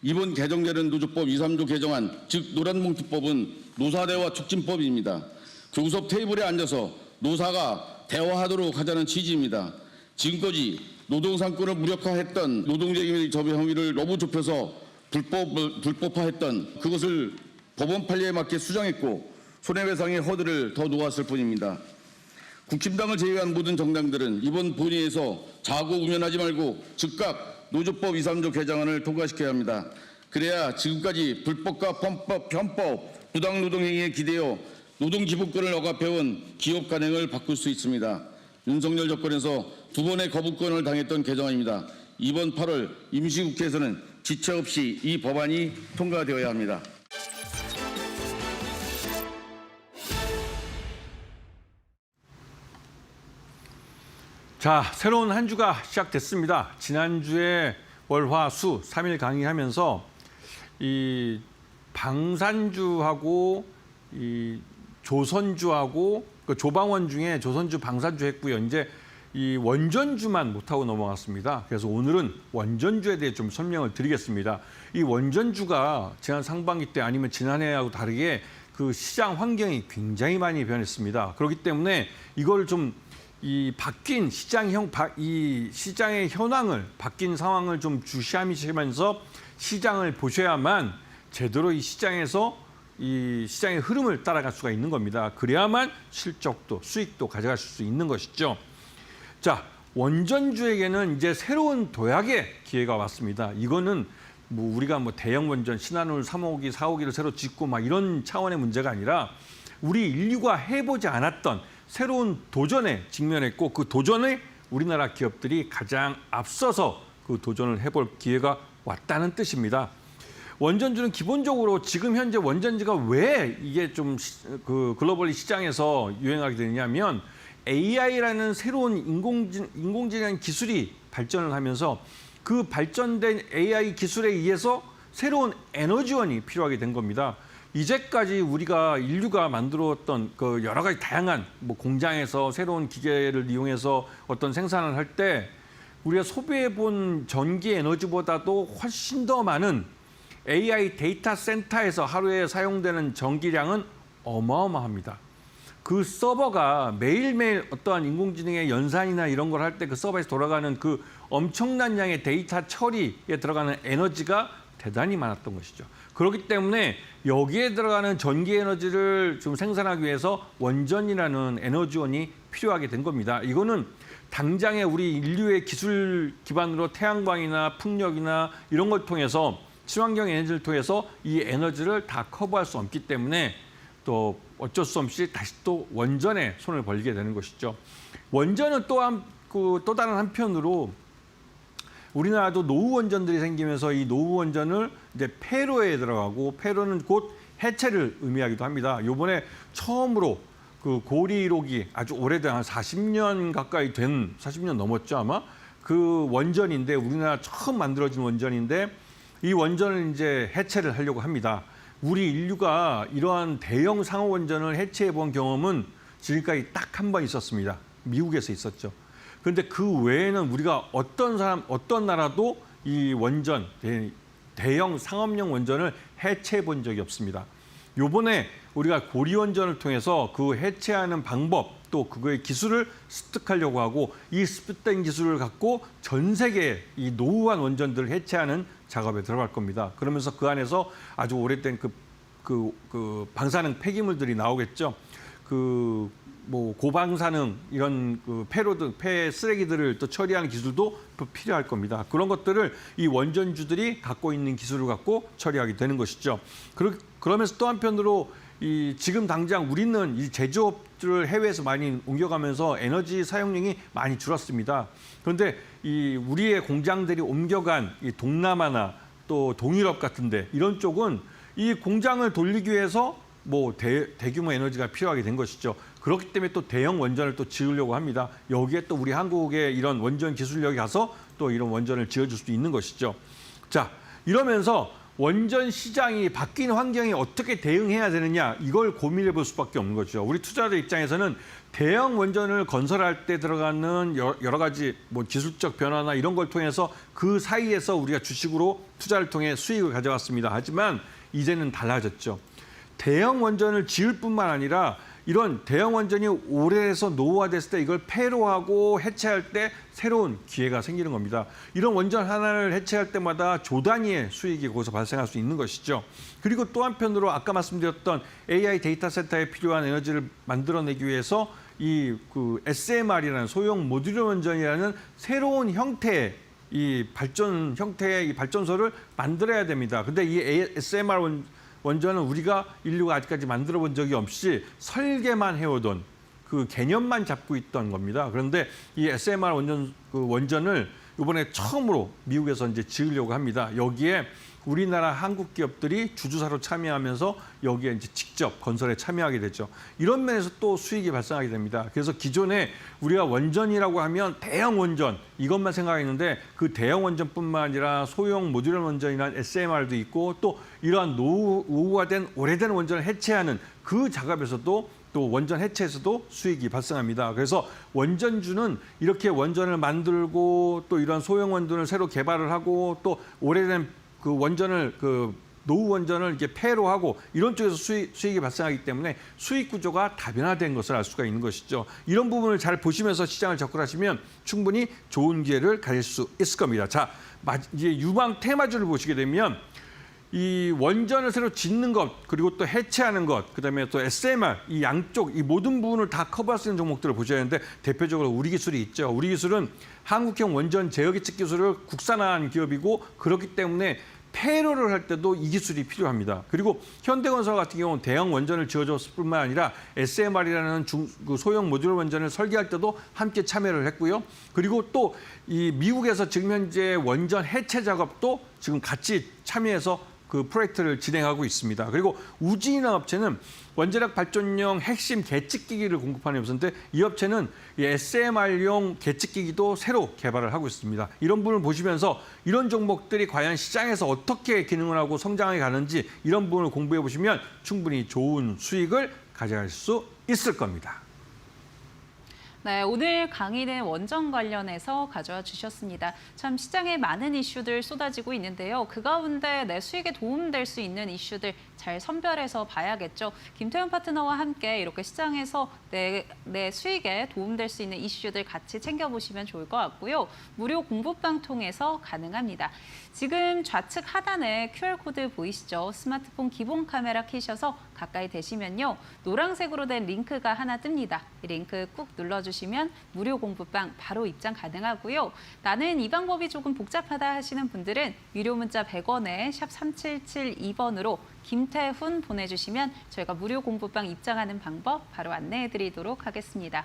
이번 개정되는 노조법 2, 3조 개정안, 즉 노란봉투법은 노사대화 촉진법입니다. 교섭 테이블에 앉아서 노사가 대화하도록 하자는 취지입니다. 지금까지 노동상권을 무력화했던 노동쟁의 접의 행위를 너무 좁혀서 불법화했던 그것을 법원 판례에 맞게 수정했고 손해배상의 허들을 더 놓았을 뿐입니다. 국힘당을 제외한 모든 정당들은 이번 본회의에서 자고우면하지 말고 즉각 노조법 2, 3조 개정안을 통과시켜야 합니다. 그래야 지금까지 불법과 편법, 부당노동행위에 기대어 노동기본권을 억압해온 기업 간행을 바꿀 수 있습니다. 윤석열 정권에서 2번의 거부권을 당했던 개정안입니다. 이번 8월 임시국회에서는 지체 없이 이 법안이 통과되어야 합니다. 자, 새로운 한 주가 시작됐습니다. 지난주에 월, 화, 수 3일 강의하면서 이 방산주하고 이 조선주하고 그 조방원 중에 조선주, 방산주 했고요. 이제 이 원전주만 못하고 넘어갔습니다. 그래서 오늘은 원전주에 대해 좀 설명을 드리겠습니다. 이 원전주가 지난 상반기 때 아니면 지난해하고 다르게 그 시장 환경이 굉장히 많이 변했습니다. 그렇기 때문에 이걸 좀 이 바뀐 이 시장의 현황을 바뀐 상황을 좀 주시하시면서 시장을 보셔야만 제대로 이 시장에서 이 시장의 흐름을 따라갈 수가 있는 겁니다. 그래야만 실적도 수익도 가져가실 수 있는 것이죠. 자, 원전주에게는 이제 새로운 도약의 기회가 왔습니다. 이거는 뭐 우리가 뭐 대형 원전 신한울 3호기, 4호기를 새로 짓고 막 이런 차원의 문제가 아니라 우리 인류가 해보지 않았던 새로운 도전에 직면했고 그 도전에 우리나라 기업들이 가장 앞서서 그 도전을 해볼 기회가 왔다는 뜻입니다. 원전주는 기본적으로 지금 현재 원전주가 왜 이게 좀 그 글로벌 시장에서 유행하게 되냐면 AI라는 새로운 인공지능 기술이 발전을 하면서 그 발전된 AI 기술에 의해서 새로운 에너지원이 필요하게 된 겁니다. 이제까지 우리가 인류가 만들었던 그 여러 가지 다양한 뭐 공장에서 새로운 기계를 이용해서 어떤 생산을 할 때 우리가 소비해 본 전기 에너지보다도 훨씬 더 많은 AI 데이터 센터에서 하루에 사용되는 전기량은 어마어마합니다. 그 서버가 매일매일 어떠한 인공지능의 연산이나 이런 걸 할 때 그 서버에서 돌아가는 그 엄청난 양의 데이터 처리에 들어가는 에너지가 대단히 많았던 것이죠. 그렇기 때문에 여기에 들어가는 전기 에너지를 좀 생산하기 위해서 원전이라는 에너지원이 필요하게 된 겁니다. 이거는 당장에 우리 인류의 기술 기반으로 태양광이나 풍력이나 이런 걸 통해서 친환경 에너지를 통해서 이 에너지를 다 커버할 수 없기 때문에 또 어쩔 수 없이 다시 또 원전에 손을 벌리게 되는 것이죠. 원전은 또 다른 한편으로 우리나라도 노후 원전들이 생기면서 이 노후 원전을 이제 폐로에 들어가고 폐로는 곧 해체를 의미하기도 합니다. 이번에 처음으로 그 고리 1호기 아주 오래된 한 40년 가까이 된 40년 넘었죠 아마 그 원전인데 우리나라 처음 만들어진 원전인데 이 원전을 이제 해체를 하려고 합니다. 우리 인류가 이러한 대형 상호 원전을 해체해 본 경험은 지금까지 딱 한 번 있었습니다. 미국에서 있었죠. 그런데 그 외에는 우리가 어떤 나라도 이 원전, 대형 상업용 원전을 해체해 본 적이 없습니다. 요번에 우리가 고리원전을 통해서 그 해체하는 방법 또 그거의 기술을 습득하려고 하고 이 습득된 기술을 갖고 전 세계 이 노후한 원전들을 해체하는 작업에 들어갈 겁니다. 그러면서 그 안에서 아주 오래된 그 방사능 폐기물들이 나오겠죠. 뭐 고방사능 이런 그 폐 쓰레기들을 또 처리하는 기술도 필요할 겁니다. 그런 것들을 이 원전주들이 갖고 있는 기술을 갖고 처리하게 되는 것이죠. 그러면서 또 한편으로 지금 당장 우리는 이 제조업들을 해외에서 많이 옮겨가면서 에너지 사용량이 많이 줄었습니다. 그런데 우리의 공장들이 옮겨간 이 동남아나 또 동유럽 같은데 이런 쪽은 이 공장을 돌리기 위해서 뭐 대규모 에너지가 필요하게 된 것이죠. 그렇기 때문에 또 대형 원전을 또 지으려고 합니다. 여기에 또 우리 한국의 이런 원전 기술력이 가서 또 이런 원전을 지어줄 수 있는 것이죠. 자, 이러면서 원전 시장이 바뀐 환경에 어떻게 대응해야 되느냐 이걸 고민해 볼 수밖에 없는 거죠. 우리 투자자 입장에서는 대형 원전을 건설할 때 들어가는 여러 가지 뭐 기술적 변화나 이런 걸 통해서 그 사이에서 우리가 주식으로 투자를 통해 수익을 가져왔습니다. 하지만 이제는 달라졌죠. 대형 원전을 지을 뿐만 아니라 이런 대형 원전이 오래돼서 노후화됐을 때 이걸 폐로하고 해체할 때 새로운 기회가 생기는 겁니다. 이런 원전 하나를 해체할 때마다 조 단위의 수익이 거기서 발생할 수 있는 것이죠. 그리고 또 한편으로 아까 말씀드렸던 AI 데이터 센터에 필요한 에너지를 만들어내기 위해서 이 SMR이라는 소형 모듈 원전이라는 새로운 형태의 이 발전 형태의 이 발전소를 만들어야 됩니다. 근데 이 SMR 원전은 우리가 인류가 아직까지 만들어 본 적이 없이 설계만 해오던 그 개념만 잡고 있던 겁니다. 그런데 이 SMR 원전을 이번에 처음으로 미국에서 이제 지으려고 합니다. 여기에 우리나라 한국 기업들이 주주사로 참여하면서 여기에 이제 직접 건설에 참여하게 되죠. 이런 면에서 또 수익이 발생하게 됩니다. 그래서 기존에 우리가 원전이라고 하면 대형 원전 이것만 생각했는데 그 대형 원전뿐만 아니라 소형 모듈 원전이란 SMR도 있고 또 이러한 노후화된 오래된 원전을 해체하는 그 작업에서도 또 원전 해체에서도 수익이 발생합니다. 그래서 원전주는 이렇게 원전을 만들고 또 이런 소형 원전을 새로 개발을 하고 또 오래된 그 원전을 노후 원전을 이렇게 폐로 하고 이런 쪽에서 수익이 발생하기 때문에 수익 구조가 다변화된 것을 알 수가 있는 것이죠. 이런 부분을 잘 보시면서 시장을 접근하시면 충분히 좋은 기회를 가질 수 있을 겁니다. 자, 이제 유망 테마주를 보시게 되면 이 원전을 새로 짓는 것 그리고 또 해체하는 것 그다음에 또 SMR 이 양쪽 이 모든 부분을 다 커버할 수 있는 종목들을 보셔야 하는데 대표적으로 우리 기술이 있죠. 우리 기술은 한국형 원전 제어 예측 기술을 국산화한 기업이고 그렇기 때문에 폐로를 할 때도 이 기술이 필요합니다. 그리고 현대건설 같은 경우는 대형 원전을 지어줬을 뿐만 아니라 SMR이라는 소형 모듈 원전을 설계할 때도 함께 참여를 했고요. 그리고 또 이 미국에서 지금 현재 원전 해체 작업도 지금 같이 참여해서 그 프로젝트를 진행하고 있습니다. 그리고 우지인화 업체는 원자력 발전용 핵심 계측기기를 공급하는 업체인데 이 업체는 SMR용 계측기기도 새로 개발을 하고 있습니다. 이런 부분을 보시면서 이런 종목들이 과연 시장에서 어떻게 기능을 하고 성장해 가는지 이런 부분을 공부해 보시면 충분히 좋은 수익을 가져갈 수 있을 겁니다. 네, 오늘 강의는 원전 관련해서 가져와 주셨습니다. 참 시장에 많은 이슈들 쏟아지고 있는데요. 그 가운데 내 수익에 도움될 수 있는 이슈들 잘 선별해서 봐야겠죠. 김태현 파트너와 함께 이렇게 시장에서 내 수익에 도움될 수 있는 이슈들 같이 챙겨보시면 좋을 것 같고요. 무료 공부방 통해서 가능합니다. 지금 좌측 하단에 QR코드 보이시죠? 스마트폰 기본 카메라 켜셔서 가까이 대시면요. 노란색으로 된 링크가 하나 뜹니다. 이 링크 꾹 눌러주시면 무료 공부방 바로 입장 가능하고요. 나는 이 방법이 조금 복잡하다 하시는 분들은 유료 문자 100원에 샵 3772번으로 김태훈 보내주시면 저희가 무료 공부방 입장하는 방법 바로 안내해드리도록 하겠습니다.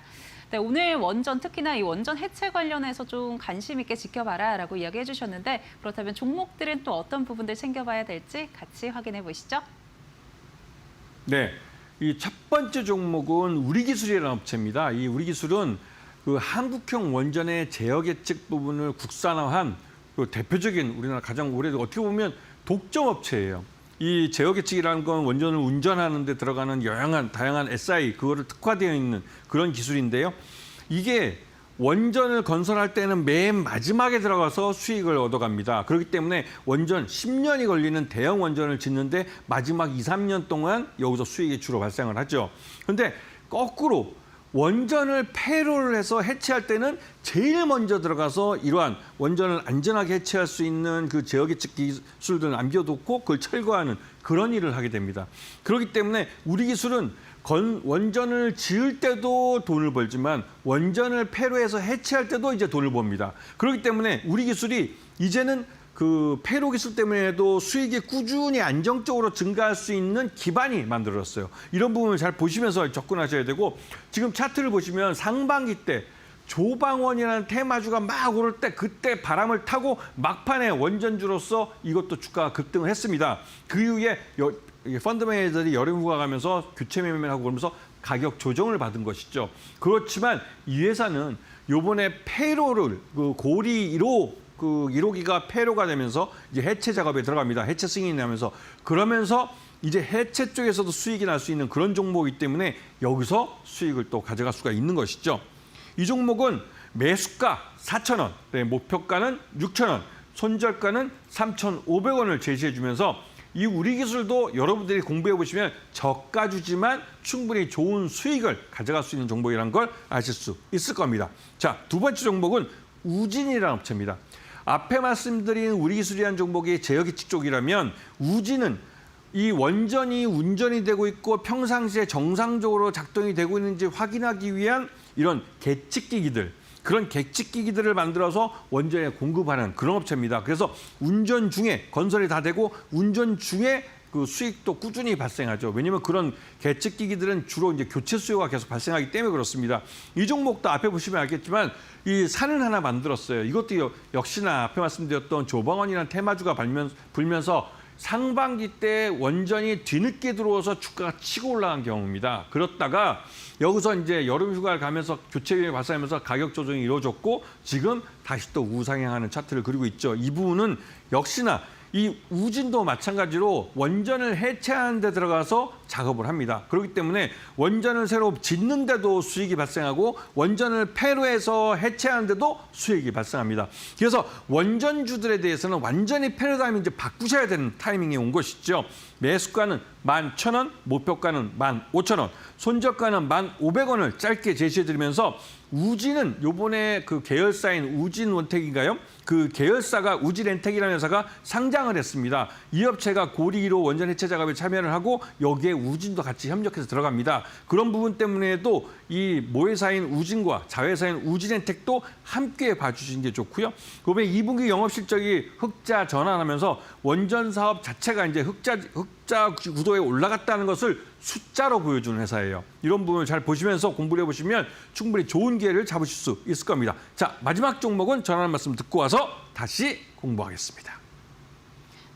네, 오늘 원전 특히나 이 원전 해체 관련해서 좀 관심 있게 지켜봐라라고 이야기해 주셨는데 그렇다면 종목들은 또 어떤 부분들 챙겨봐야 될지 같이 확인해 보시죠. 네, 이 첫 번째 종목은 우리기술이라는 업체입니다. 이 우리기술은 그 한국형 원전의 제어 계측 부분을 국산화한 그 대표적인 우리나라 가장 오래된 어떻게 보면 독점 업체예요. 이 제어 계측이라는 건 원전을 운전하는 데 들어가는 다양한 SI 그거를 특화되어 있는 그런 기술인데요. 이게 원전을 건설할 때는 맨 마지막에 들어가서 수익을 얻어갑니다. 그렇기 때문에 원전 10년이 걸리는 대형 원전을 짓는데 마지막 2, 3년 동안 여기서 수익이 주로 발생을 하죠. 그런데 거꾸로 원전을 폐로를 해서 해체할 때는 제일 먼저 들어가서 이러한 원전을 안전하게 해체할 수 있는 그 제어 계측 기술들을 남겨놓고 그걸 철거하는 그런 일을 하게 됩니다. 그렇기 때문에 우리 기술은 원전을 지을 때도 돈을 벌지만 원전을 폐로해서 해체할 때도 이제 돈을 법니다. 그렇기 때문에 우리 기술이 이제는 그 폐로 기술 때문에도 수익이 꾸준히 안정적으로 증가할 수 있는 기반이 만들어졌어요. 이런 부분을 잘 보시면서 접근하셔야 되고 지금 차트를 보시면 상반기 때 조방원이라는 테마주가 막 오를 때 그때 바람을 타고 막판에 원전주로서 이것도 주가가 급등을 했습니다. 그 이후에 펀드 매니저들이 여름 휴가 가면서 교체 매매를 하고 그러면서 가격 조정을 받은 것이죠. 그렇지만 이 회사는 이번에 폐로를 고리 1호기가 폐로가 되면서 이제 해체 작업에 들어갑니다. 해체 승인이 나면서 그러면서 이제 해체 쪽에서도 수익이 날 수 있는 그런 종목이기 때문에 여기서 수익을 또 가져갈 수가 있는 것이죠. 이 종목은 매수가 4,000원, 목표가는 6,000원, 손절가는 3,500원을 제시해 주면서 이 우리 기술도 여러분들이 공부해 보시면 저가주지만 충분히 좋은 수익을 가져갈 수 있는 종목이라는 걸 아실 수 있을 겁니다. 자, 두 번째 종목은 우진이라는 업체입니다. 앞에 말씀드린 우리 기술이라는 종목이 제어기칙 쪽이라면 우진은 이 원전이 운전이 되고 있고 평상시에 정상적으로 작동이 되고 있는지 확인하기 위한 이런 계측기기들, 그런 계측기기들을 만들어서 원전에 공급하는 그런 업체입니다. 그래서 운전 중에 건설이 다 되고 운전 중에 그 수익도 꾸준히 발생하죠. 왜냐하면 그런 계측기기들은 주로 이제 교체 수요가 계속 발생하기 때문에 그렇습니다. 이 종목도 앞에 보시면 알겠지만 이 산을 하나 만들었어요. 이것도 역시나 앞에 말씀드렸던 조방원이라는 테마주가 불면서 상반기 때 원전이 뒤늦게 들어와서 주가가 치고 올라간 경우입니다. 그렇다가 여기서 이제 여름 휴가를 가면서 교체 비용이 발생하면서 가격 조정이 이루어졌고 지금 다시 또 우상향하는 차트를 그리고 있죠. 이 부분은 역시나 이 우진도 마찬가지로 원전을 해체하는 데 들어가서 작업을 합니다. 그렇기 때문에 원전을 새로 짓는데도 수익이 발생하고 원전을 폐로해서 해체하는 데도 수익이 발생합니다. 그래서 원전주들에 대해서는 완전히 패러다임을 이제 바꾸셔야 되는 타이밍이 온 것이죠. 매수가는 11,000원, 목표가는 15,000원, 손절가는 1,500원을 짧게 제시해드리면서 우진은 요번에 그 계열사인 우진원텍인가요? 그 계열사가 우진엔텍이라는 회사가 상장을 했습니다. 이 업체가 고리로 원전 해체 작업에 참여를 하고 여기에 우진도 같이 협력해서 들어갑니다. 그런 부분 때문에도 이 모회사인 우진과 자회사인 우진엔텍도 함께 봐주시는 게 좋고요. 그다음에 2분기 영업실적이 흑자 전환하면서 원전 사업 자체가 이제 흑자 구도에 올라갔다는 것을 숫자로 보여주는 회사예요. 이런 부분을 잘 보시면서 공부를 해보시면 충분히 좋은 기회를 잡으실 수 있을 겁니다. 자, 마지막 종목은 전하는 말씀 듣고 와서 다시 공부하겠습니다.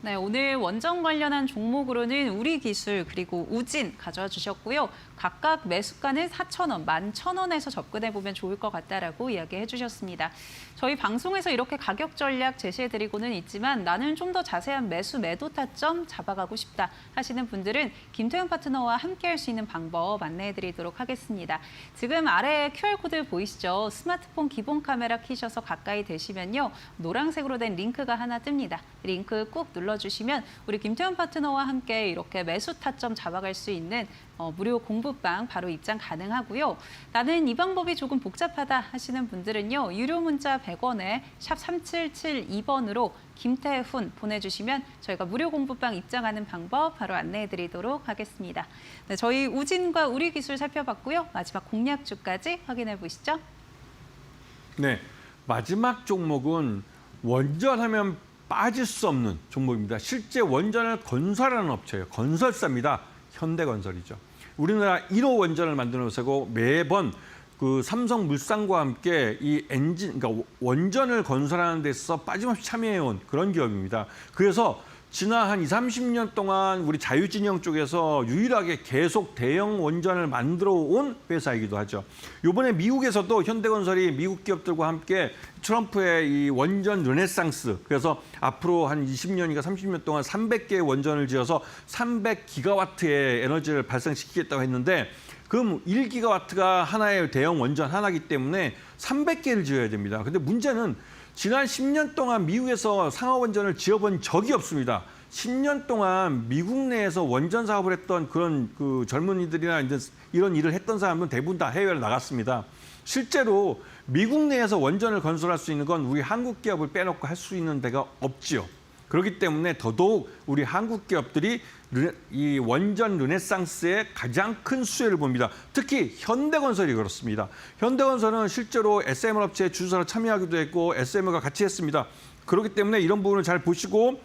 네, 오늘 원전 관련한 종목으로는 우리기술 그리고 우진 가져와 주셨고요. 각각 매수가는 4,000원, 11,000원에서 접근해보면 좋을 것 같다라고 이야기해 주셨습니다. 저희 방송에서 이렇게 가격 전략 제시해드리고는 있지만 나는 좀 더 자세한 매수 매도 타점 잡아가고 싶다 하시는 분들은 김태훈 파트너와 함께할 수 있는 방법 안내해드리도록 하겠습니다. 지금 아래에 QR코드 보이시죠? 스마트폰 기본 카메라 키셔서 가까이 대시면요. 노란색으로 된 링크가 하나 뜹니다. 링크 꾹 눌러주시면 우리 김태훈 파트너와 함께 이렇게 매수 타점 잡아갈 수 있는 무료 공부방 바로 입장 가능하고요. 나는 이 방법이 조금 복잡하다 하시는 분들은요. 유료 문자 100원에 샵 3772번으로 김태훈 보내주시면 저희가 무료 공부방 입장하는 방법 바로 안내해드리도록 하겠습니다. 네, 저희 우진과 우리기술 살펴봤고요. 마지막 공략주까지 확인해 보시죠. 네, 마지막 종목은 원전하면 빠질 수 없는 종목입니다. 실제 원전을 건설하는 업체예요. 건설사입니다. 현대건설이죠. 우리나라 1호 원전을 만드는 회사고 매번 그 삼성물산과 함께 이 엔진, 그러니까 원전을 건설하는 데 있어서 빠짐없이 참여해온 그런 기업입니다. 그래서 지난 한 20, 30년 동안 우리 자유진영 쪽에서 유일하게 계속 대형 원전을 만들어 온 회사이기도 하죠. 이번에 미국에서도 현대건설이 미국 기업들과 함께 트럼프의 이 원전 르네상스, 그래서 앞으로 한 20년인가 30년 동안 300개의 원전을 지어서 300기가와트의 에너지를 발생시키겠다고 했는데 그럼 1기가와트가 하나의 대형 원전 하나이기 때문에 300개를 지어야 됩니다. 근데 문제는 지난 10년 동안 미국에서 상하원전을 지어본 적이 없습니다. 10년 동안 미국 내에서 원전 사업을 했던 그런 그 젊은이들이나 이제 이런 일을 했던 사람은 대부분 다 해외로 나갔습니다. 실제로 미국 내에서 원전을 건설할 수 있는 건 우리 한국 기업을 빼놓고 할 수 있는 데가 없지요. 그렇기 때문에 더더욱 우리 한국 기업들이 이 원전 르네상스에 가장 큰 수혜를 봅니다. 특히 현대건설이 그렇습니다. 현대건설은 실제로 SMR 업체의 주주사로 참여하기도 했고 SMR과 같이 했습니다. 그렇기 때문에 이런 부분을 잘 보시고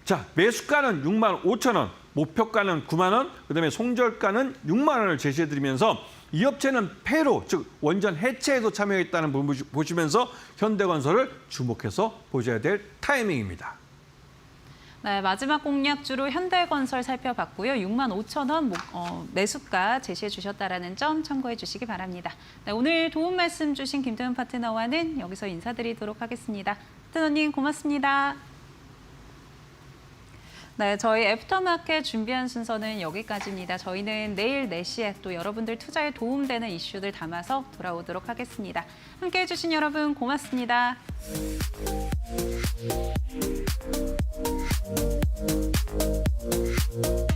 자, 매수가는 65,000원, 목표가는 9만 원, 그다음에 손절가는 6만 원을 제시해드리면서 이 업체는 폐로, 즉 원전 해체에도 참여했다는 부분 보시면서 현대건설을 주목해서 보셔야 될 타이밍입니다. 네, 마지막 공략주로 현대건설 살펴봤고요. 65,000원 매수가 제시해 주셨다는 점 참고해 주시기 바랍니다. 네, 오늘 도움 말씀 주신 김태훈 파트너와는 여기서 인사드리도록 하겠습니다. 파트너님 고맙습니다. 네, 저희 애프터마켓 준비한 순서는 여기까지입니다. 저희는 내일 4시에 또 여러분들 투자에 도움되는 이슈들 담아서 돌아오도록 하겠습니다. 함께해 주신 여러분 고맙습니다. 있습니다.